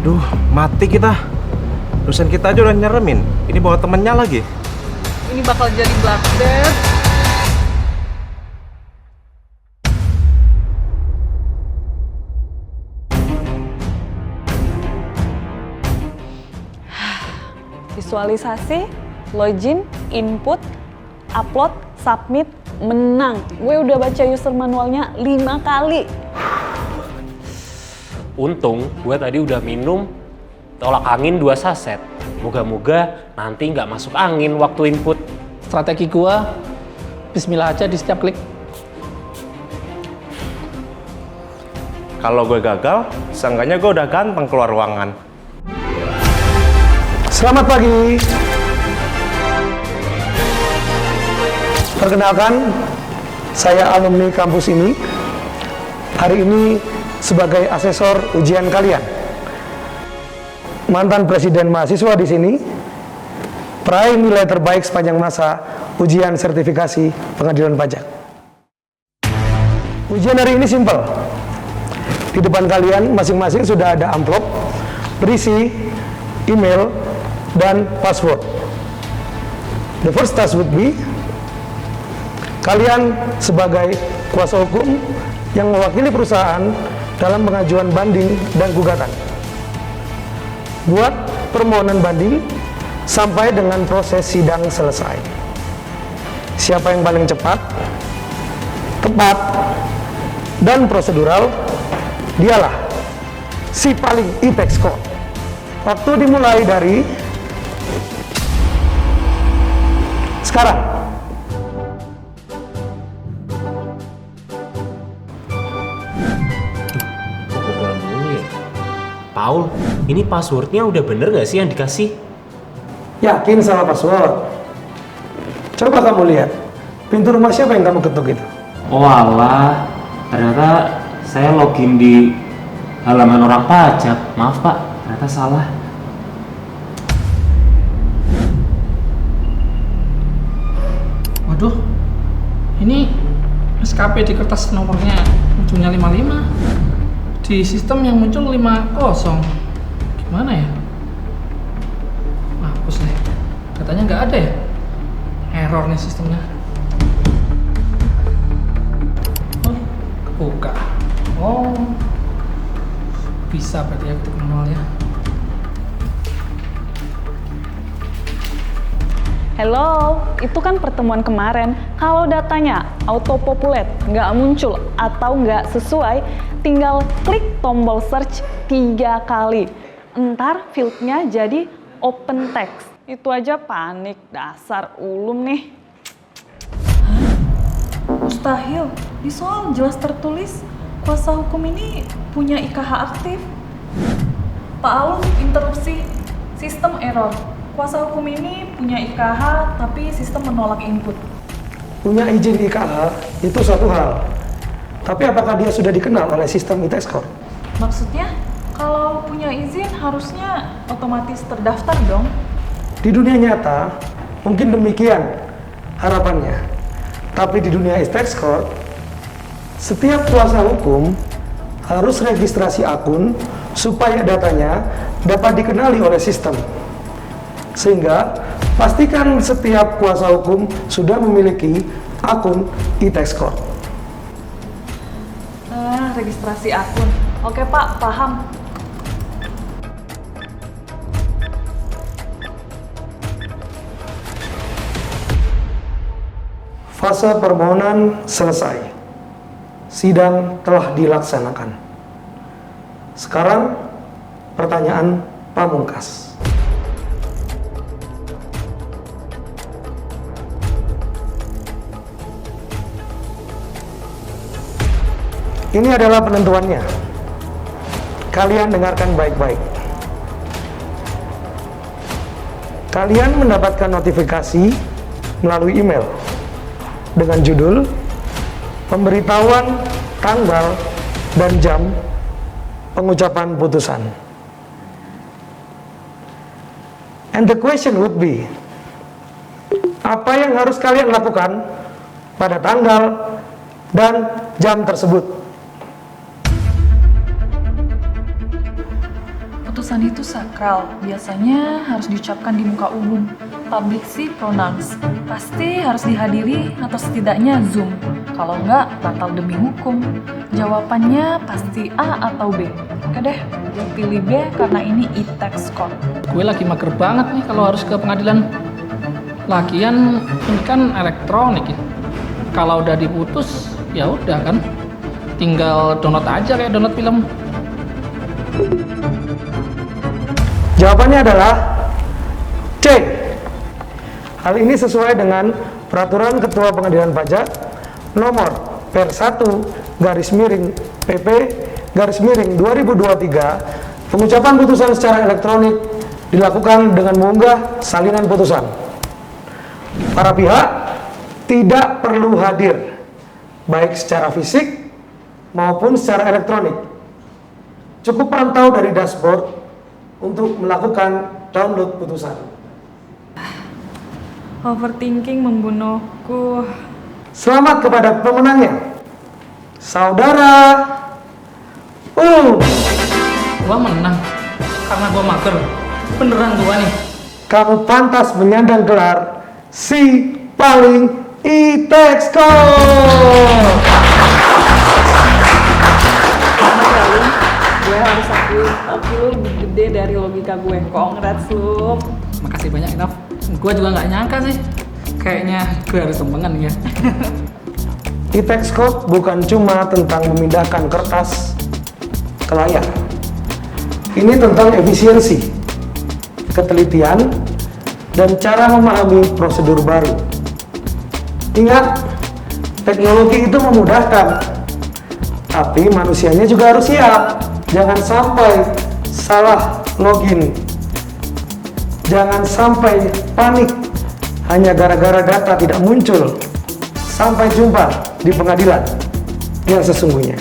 Aduh, mati kita. Dosen kita aja udah nyeremin. Ini bawa temennya lagi. Ini bakal jadi black death. Visualisasi, login, input, upload, submit, menang. Gue udah baca user manualnya 5 kali. Untung gue tadi udah minum tolak angin 2 saset. Moga-moga nanti nggak masuk angin waktu input. Strategi gua, bismillah aja di setiap klik. Kalau gue gagal, seenggaknya gue udah ganteng keluar ruangan. Selamat pagi. Perkenalkan, saya alumni kampus ini. Hari ini sebagai asesor ujian kalian. Mantan presiden mahasiswa di sini, peraih nilai terbaik sepanjang masa ujian sertifikasi pengadilan pajak. Ujian hari ini simpel. Di depan kalian masing-masing sudah ada amplop berisi email dan password. The first task would be kalian sebagai kuasa hukum yang mewakili perusahaan dalam pengajuan banding dan gugatan. Buat permohonan banding sampai dengan proses sidang selesai. Siapa yang paling cepat, tepat, dan prosedural, dialah si paling ITEX score. Waktu dimulai dari sekarang. Paul, ini passwordnya udah bener nggak sih yang dikasih? Yakin sama password? Coba kamu lihat, pintu rumah siapa yang kamu ketuk itu? Oh alah, ternyata saya login di halaman orang pajak. Maaf Pak, ternyata salah. Waduh, ini SKP di kertas nomornya ujungnya 55. Di sistem yang muncul 50. Gimana ya? Hapus deh. Katanya nggak ada ya? Error nih sistemnya. Oh, kebuka. Oh, bisa berarti ya ketik manual ya. Hello, itu kan pertemuan kemarin. Kalau datanya auto-populate, nggak muncul atau nggak sesuai, tinggal klik tombol search 3 kali. Entar fieldnya jadi open text. Itu aja panik, dasar ulum nih. Mustahil, di soal jelas tertulis kuasa hukum ini punya IKH aktif. Pak Alun interupsi, sistem error. Kuasa hukum ini punya IKH tapi sistem menolak input. Punya izin IKH itu satu hal. Tapi apakah dia sudah dikenal oleh sistem ITEX score? Maksudnya, kalau punya izin harusnya otomatis terdaftar dong? Di dunia nyata, mungkin demikian harapannya. Tapi di dunia ITEX score, setiap kuasa hukum harus registrasi akun supaya datanya dapat dikenali oleh sistem. Sehingga, pastikan setiap kuasa hukum sudah memiliki akun ITEX score. Registrasi akun. Oke Pak, paham. Fase permohonan selesai. Sidang telah dilaksanakan. Sekarang pertanyaan pamungkas. Ini adalah penentuannya. Kalian dengarkan baik-baik. Kalian mendapatkan notifikasi melalui email dengan judul pemberitahuan tanggal dan jam pengucapan putusan. And the question would be, apa yang harus kalian lakukan pada tanggal dan jam tersebut? putusan itu sakral, biasanya harus diucapkan di muka umum. Public sih pronouns. Pasti harus dihadiri atau setidaknya Zoom. Kalau enggak, batal demi hukum. Jawabannya pasti A atau B. Oke deh, gue pilih B karena ini e-tax court. Gue lagi mager banget nih kalau harus ke pengadilan. Lagian ini kan elektronik ya. Kalau udah diputus, ya udah kan. Tinggal download aja kayak download film. Jawabannya adalah C. Hal ini sesuai dengan Peraturan Ketua Pengadilan Pajak nomor Per1/PP/2023. Pengucapan putusan secara elektronik dilakukan dengan mengunggah salinan putusan. Para pihak tidak perlu hadir, baik secara fisik maupun secara elektronik. Cukup pantau dari dashboard untuk melakukan download putusan. Overthinking membunuhku. Selamat kepada pemenangnya, Saudara Gua menang karena gua mager. Beneran gua nih. Kamu pantas menyandang gelar si paling e-tax court. Gue harus akui, oke lu lebih gede dari logika gue. Congrats lu. Makasih banyak, Naf. Gua juga nggak nyangka sih. Kayaknya gue harus tempengan ya. E-tax court bukan cuma tentang memindahkan kertas ke layar. Ini tentang efisiensi, ketelitian, dan cara memahami prosedur baru. Ingat, teknologi itu memudahkan, tapi manusianya juga harus siap. Jangan sampai salah login. Jangan sampai panik hanya gara-gara data tidak muncul. Sampai jumpa di pengadilan yang sesungguhnya.